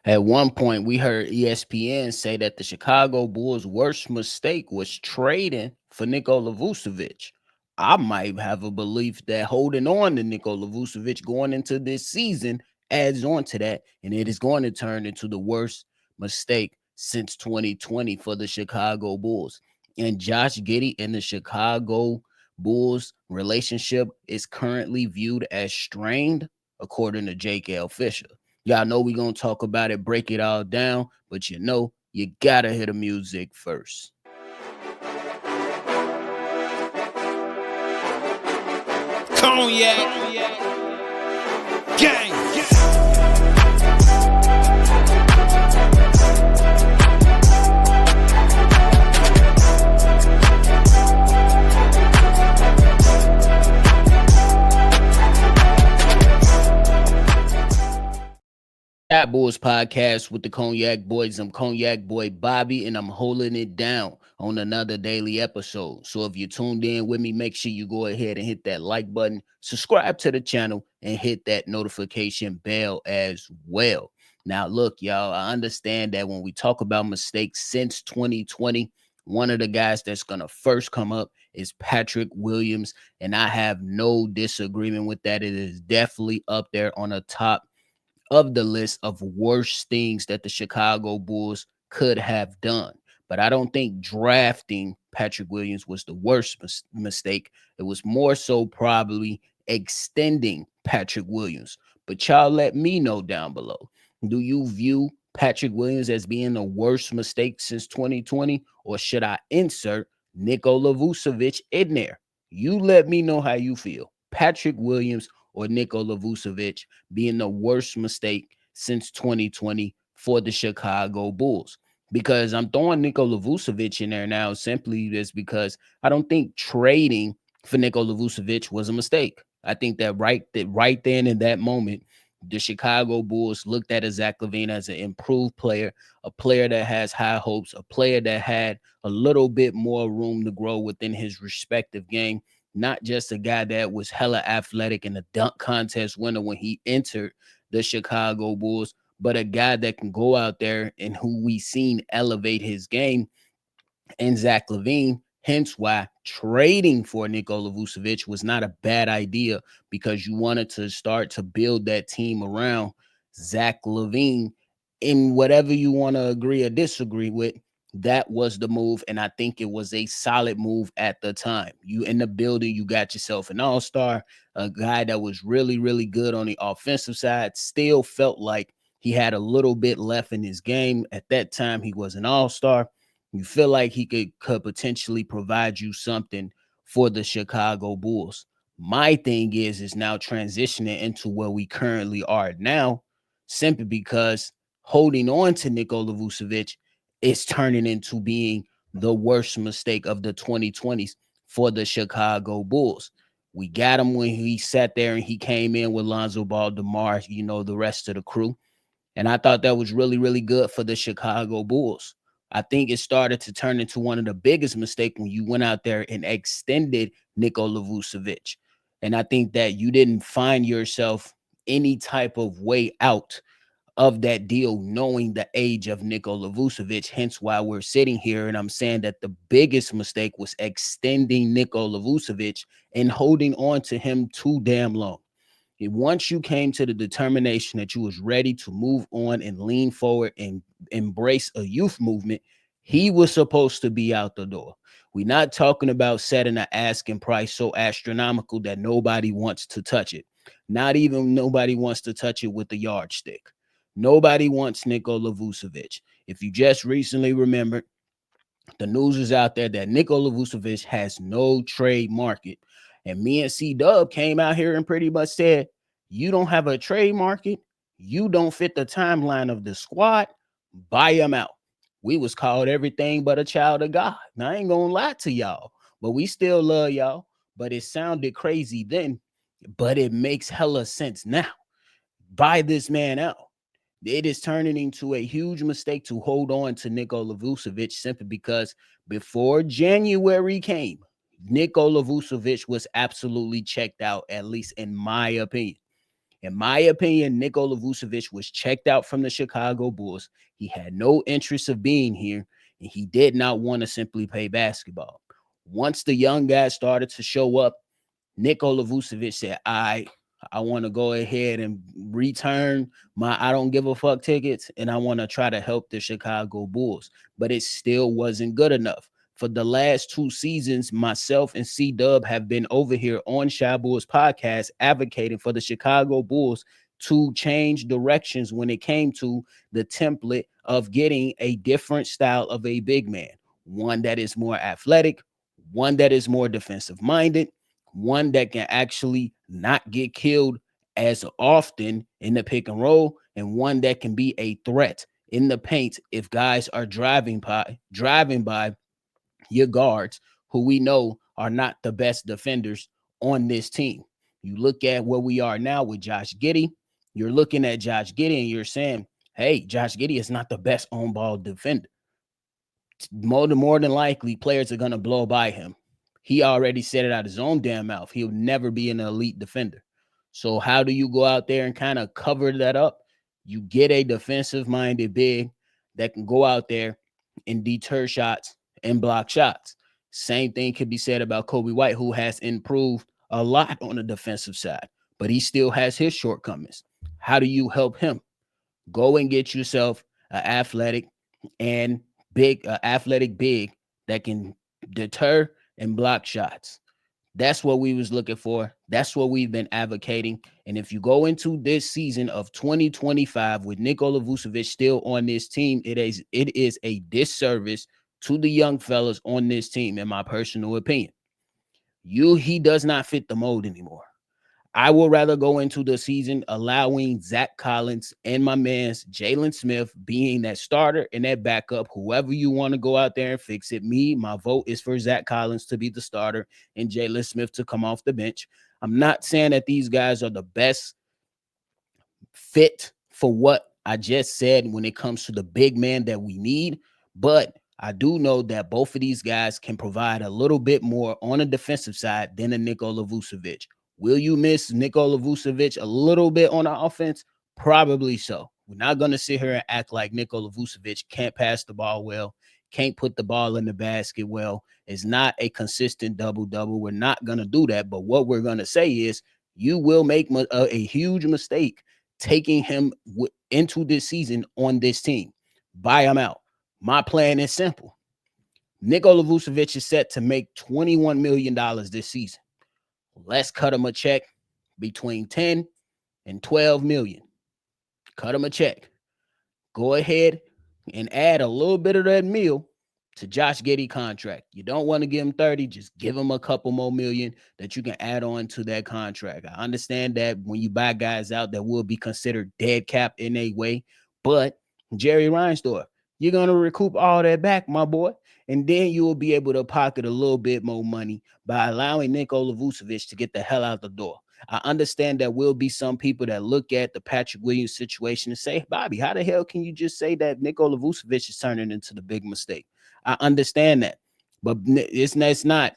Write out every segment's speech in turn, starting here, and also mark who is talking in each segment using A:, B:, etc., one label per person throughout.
A: At one point, we heard ESPN say that the Chicago Bulls' worst mistake was trading for Nikola Vucevic. I might have a belief that holding on to Nikola Vucevic going into this season adds on to that, and it is going to turn into the worst mistake since 2020 for the Chicago Bulls. And Josh Giddy and the Chicago Bulls relationship is currently viewed as strained, according to Jake L. Fisher. Y'all know we gonna talk about it, break it all down, but you gotta hear the music first.
B: Cognac, gang.
A: That Bulls podcast with the Cognac Boys. I'm Cognac Boy Bobby, and I'm holding it down on another daily episode. So if you tuned in with me, make sure you go ahead and hit that like button, subscribe to the channel, and hit that notification bell as well. Now, look, y'all, I understand that when we talk about mistakes since 2020, one of the guys that's going to first come up is Patrick Williams, and I have no disagreement with that. It is definitely up there on the top of the list of worst things that the Chicago Bulls could have done. But I don't think drafting Patrick Williams was the worst mistake. It was more so probably extending Patrick Williams. But y'all let me know down below. Do you view Patrick Williams as being the worst mistake since 2020? Or should I insert Nikola Vucevic in there? You let me know how you feel. Patrick Williams or Nikola Vucevic being the worst mistake since 2020 for the Chicago Bulls. Because I'm throwing Nikola Vucevic in there now simply just because I don't think trading for Nikola Vucevic was a mistake. I think that right then in that moment, the Chicago Bulls looked at Zach LaVine as an improved player, a player that has high hopes, a player that had a little bit more room to grow within his respective game, not just a guy that was hella athletic and a dunk contest winner when he entered the Chicago Bulls, but a guy that can go out there and who we seen elevate his game and Zach LaVine. Hence why trading for Nikola Vucevic was not a bad idea because you wanted to start to build that team around Zach LaVine. In whatever you want to agree or disagree with, that was the move. And I think it was a solid move at the time. You in the building, you got yourself an all-star, a guy that was really, really good on the offensive side, still felt like he had a little bit left in his game. At that time, he was an all-star. You feel like he could potentially provide you something for the Chicago Bulls. My thing is now transitioning into where we currently are now, simply because holding on to Nikola Vucevic is turning into being the worst mistake of the 2020s for the Chicago Bulls. We got him when he sat there and he came in with Lonzo Ball, DeMar, the rest of the crew. And I thought that was really, really good for the Chicago Bulls. I think it started to turn into one of the biggest mistakes when you went out there and extended Nikola Vucevic. And I think that you didn't find yourself any type of way out of that deal, knowing the age of Nikola Vucevic. Hence why we're sitting here and I'm saying that the biggest mistake was extending Nikola Vucevic and holding on to him too damn long. Once you came to the determination that you was ready to move on and lean forward and embrace a youth movement, he was supposed to be out the door. We're not talking about setting an asking price so astronomical that nobody wants to touch it. Not even nobody wants to touch it with the yardstick. Nobody wants Nikola Vucevic. If you just recently remembered, the news is out there that Nikola Vucevic has no trade market. And me and C Dub came out here and pretty much said, you don't have a trade market. You don't fit the timeline of the squad. Buy him out. We was called everything but a child of God. Now, I ain't going to lie to y'all, but we still love y'all. But it sounded crazy then, but it makes hella sense now. Buy this man out. It is turning into a huge mistake to hold on to Nikola Vucevic simply because before January came, Nikola Vucevic was absolutely checked out, at least in my opinion. In my opinion, Nikola Vucevic was checked out from the Chicago Bulls. He had no interest of being here, and he did not want to simply play basketball. Once the young guys started to show up, Nikola Vucevic said, I want to go ahead and return my I don't give a fuck tickets, and I want to try to help the Chicago Bulls. But it still wasn't good enough. For the last 2 seasons, myself and C Dub have been over here on Shy Bulls podcast advocating for the Chicago Bulls to change directions when it came to the template of getting a different style of a big man, one that is more athletic, one that is more defensive minded, one that can actually not get killed as often in the pick and roll, and one that can be a threat in the paint if guys are driving by your guards, who we know are not the best defenders on this team. You look at where we are now with Josh Giddy. You're looking at Josh Giddy and you're saying, hey, Josh Giddy is not the best on ball defender. More than likely, players are going to blow by him. He already said it out his own damn mouth. He'll never be an elite defender. So how do you go out there and kind of cover that up? You get a defensive-minded big that can go out there and deter shots and block shots. Same thing could be said about Kobe White, who has improved a lot on the defensive side, but he still has his shortcomings. How do you help him? Go and get yourself an and athletic big that can deter and block shots. That's what we was looking for. That's what we've been advocating. And if you go into this season of 2025 with Nikola Vucevic still on this team, it is a disservice to the young fellas on this team, in my personal opinion. He does not fit the mold anymore. I would rather go into the season allowing Zach Collins and my man's Jalen Smith being that starter and that backup. Whoever you want to go out there and fix it. My vote is for Zach Collins to be the starter and Jalen Smith to come off the bench. I'm not saying that these guys are the best fit for what I just said when it comes to the big man that we need, but I do know that both of these guys can provide a little bit more on the defensive side than a Nikola Vucevic. Will you miss Nikola Vucevic a little bit on the offense? Probably so. We're not going to sit here and act like Nikola Vucevic can't pass the ball well, can't put the ball in the basket well, is not a consistent double-double. We're not going to do that, but what we're going to say is you will make a huge mistake taking him into this season on this team. Buy him out. My plan is simple. Nikola Vucevic is set to make $21 million this season. Let's cut him a check between 10 and 12 million. Cut him a check. Go ahead and add a little bit of that meal to Josh Giddy contract. You don't want to give him 30, just give him a couple more million that you can add on to that contract. I understand that when you buy guys out that will be considered dead cap in a way, but Jerry Reinsdorf, you're going to recoup all that back, my boy. And then you will be able to pocket a little bit more money by allowing Nikola Vucevic to get the hell out the door. I understand there will be some people that look at the Patrick Williams situation and say, Bobby, how the hell can you just say that Nikola Vucevic is turning into the big mistake? I understand that, but it's not.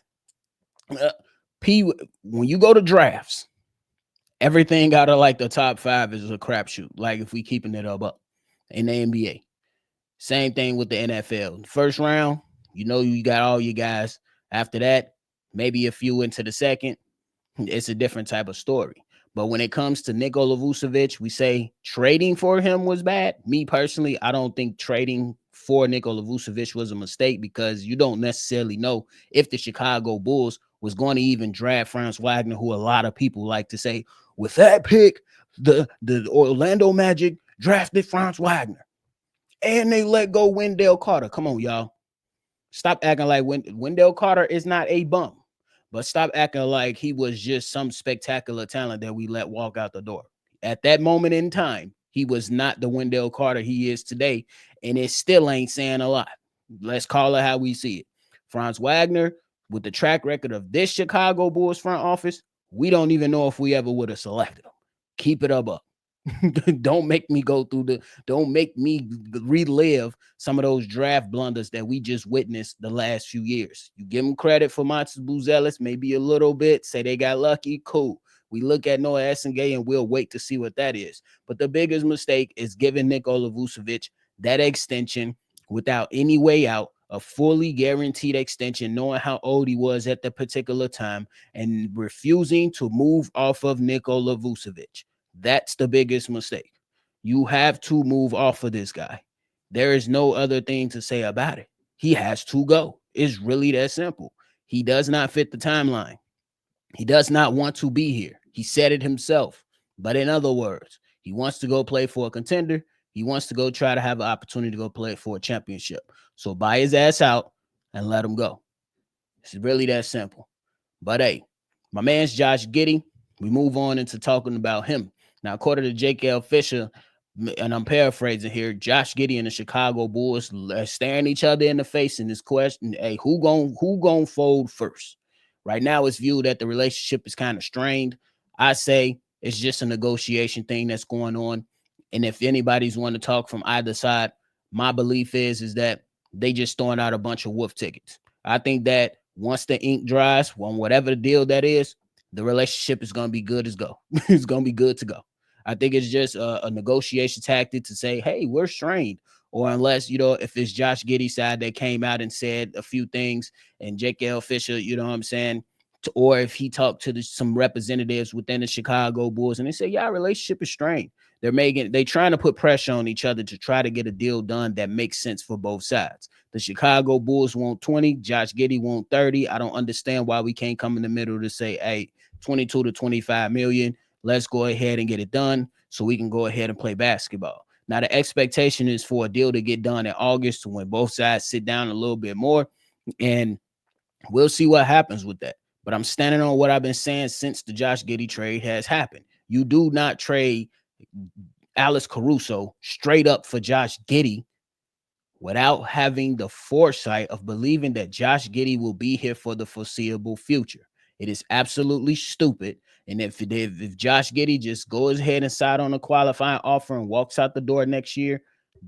A: When you go to drafts, everything out of like the top 5 is a crapshoot. Like if we keeping it up in the NBA, same thing with the NFL. First round, you got all you guys. After that, maybe a few into the second. It's a different type of story. But when it comes to Nikola Vucevic, we say trading for him was bad. Me personally, I don't think trading for Nikola Vucevic was a mistake because you don't necessarily know if the Chicago Bulls was going to even draft Franz Wagner, who a lot of people like to say, with that pick, the Orlando Magic drafted Franz Wagner. And they let go Wendell Carter. Come on, y'all. Stop acting like Wendell Carter is not a bum. But stop acting like he was just some spectacular talent that we let walk out the door. At that moment in time, he was not the Wendell Carter he is today, and it still ain't saying a lot. Let's call it how we see it. Franz Wagner, with the track record of this Chicago Bulls front office, we don't even know if we ever would have selected him. Keep it up. Don't make me relive some of those draft blunders that we just witnessed the last few years. You give them credit for Montes Buzelis, maybe a little bit, say they got lucky, cool. We look at Noah Essengay and we'll wait to see what that is. But the biggest mistake is giving Nikola Vucevic that extension without any way out, a fully guaranteed extension, knowing how old he was at the particular time, and refusing to move off of Nikola Vucevic. That's the biggest mistake. You have to move off of this guy. There is no other thing to say about it. He has to go. It's really that simple. He does not fit the timeline. He does not want to be here. He said it himself. But in other words, he wants to go play for a contender. He wants to go try to have an opportunity to go play for a championship. So buy his ass out and let him go. It's really that simple. But hey, my man's Josh Giddy. We move on into talking about him. Now, according to Jake L. Fisher, and I'm paraphrasing here, Josh Giddy and the Chicago Bulls are staring each other in the face in this question. Hey, who gon' fold first? Right now, it's viewed that the relationship is kind of strained. I say it's just a negotiation thing that's going on. And if anybody's want to talk from either side, my belief is that they just throwing out a bunch of wolf tickets. I think that once the ink dries on whatever the deal that is, the relationship is going to be good as go. It's going to be good to go. I think it's just a negotiation tactic to say, hey, we're strained. Or unless, if it's Josh Giddy's side that came out and said a few things and Jake L. Fisher, you know what I'm saying? Or if he talked to some representatives within the Chicago Bulls and they say, yeah, our relationship is strained. They trying to put pressure on each other to try to get a deal done that makes sense for both sides. The Chicago Bulls want 20, Josh Giddy want 30. I don't understand why we can't come in the middle to say, hey, 22 to 25 million. Let's go ahead and get it done so we can go ahead and play basketball. Now, the expectation is for a deal to get done in August when both sides sit down a little bit more, and we'll see what happens with that. But I'm standing on what I've been saying since the Josh Giddy trade has happened. You do not trade Alex Caruso straight up for Josh Giddy without having the foresight of believing that Josh Giddy will be here for the foreseeable future. It is absolutely stupid. And if Josh Giddy just goes ahead and side on a qualifying offer and walks out the door next year,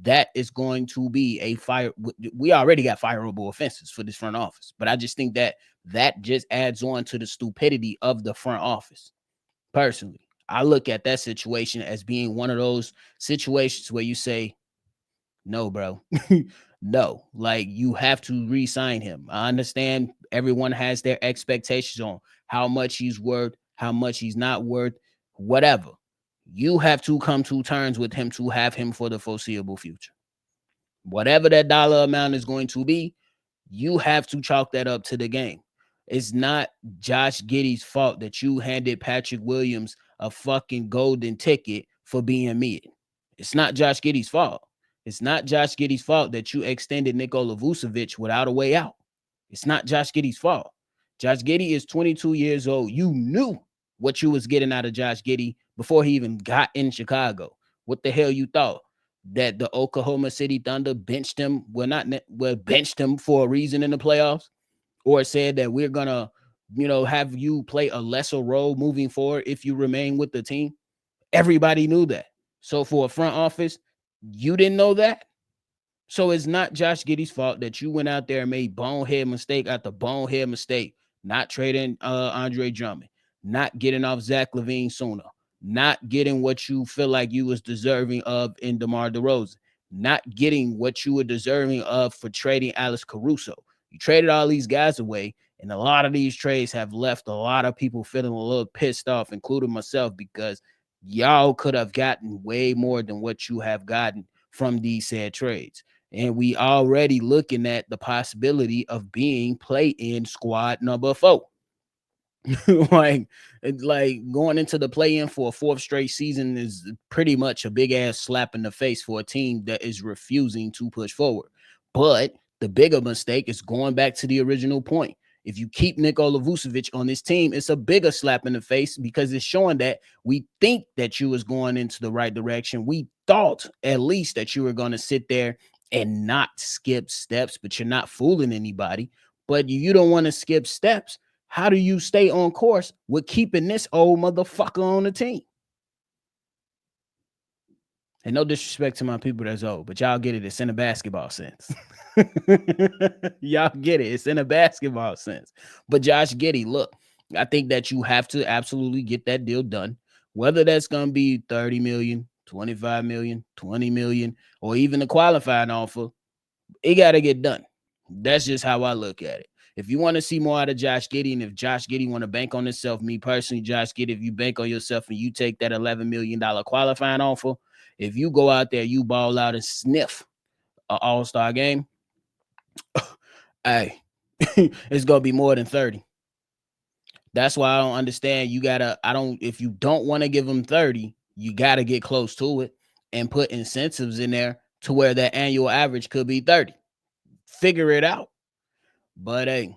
A: that is going to be a fire. We already got fireable offenses for this front office, but I just think that just adds on to the stupidity of the front office. Personally, I look at that situation as being one of those situations where you say, no, bro. No, like you have to re-sign him. I understand everyone has their expectations on how much he's worth, how much he's not worth, whatever. You have to come to terms with him to have him for the foreseeable future. Whatever that dollar amount is going to be, you have to chalk that up to the game. It's not Josh Giddy's fault that you handed Patrick Williams a fucking golden ticket for being mid. It's not Josh Giddy's fault. It's not Josh Giddy's fault that you extended Nikola Vucevic without a way out. It's not Josh Giddy's fault. Josh Giddy is 22 years old. You knew what you was getting out of Josh Giddy before he even got in Chicago. What the hell you thought? That the Oklahoma City Thunder benched him, benched him for a reason in the playoffs, or said that we're gonna, have you play a lesser role moving forward if you remain with the team. Everybody knew that. So for a front office, you didn't know that. So it's not Josh Giddy's fault that you went out there and made bonehead mistake after bonehead mistake, not trading Andre Drummond, not getting off Zach LaVine sooner, not getting what you feel like you was deserving of in DeMar DeRozan, not getting what you were deserving of for trading Alex Caruso. You traded all these guys away, and a lot of these trades have left a lot of people feeling a little pissed off, including myself, because y'all could have gotten way more than what you have gotten from these said trades. And we already looking at the possibility of being play-in squad number 4. like going into the play-in for a 4th straight season is pretty much a big ass slap in the face for a team that is refusing to push forward. But the bigger mistake is going back to the original point. If you keep Nikola Vucevic on this team, it's a bigger slap in the face because it's showing that we think that you was going into the right direction. We thought at least that you were going to sit there and not skip steps, but you're not fooling anybody. But you don't want to skip steps. How do you stay on course with keeping this old motherfucker on the team? And no disrespect to my people that's old, but y'all get it. It's in a basketball sense. Y'all get it. It's in a basketball sense. But Josh Giddy, look, I think that you have to absolutely get that deal done, whether that's going to be 30 million, 25 million, 20 million, or even a qualifying offer. It got to get done. That's just how I look at it. If you want to see more out of Josh Giddy, and if Josh Giddy want to bank on himself, me personally, Josh Giddy, if you bank on yourself and you take that $11 million qualifying offer, if you go out there, you ball out and sniff an all-star game, hey, it's going to be more than 30. That's why I don't understand. If you don't want to give them 30, you got to get close to it and put incentives in there to where that annual average could be 30. Figure it out. But hey,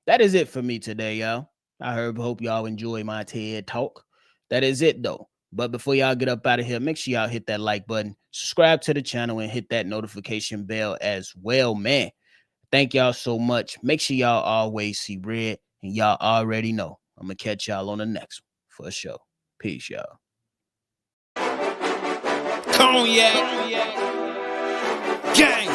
A: that is it for me today, y'all. Hope y'all enjoy my TED talk. That is it though. But before y'all get up out of here, make sure y'all hit that like button, subscribe to the channel, and hit that notification bell as well, man. Thank y'all so much. Make sure y'all always see red, and y'all already know. I'm going to catch y'all on the next one for sure. Peace, y'all.
B: Cognac. Gang.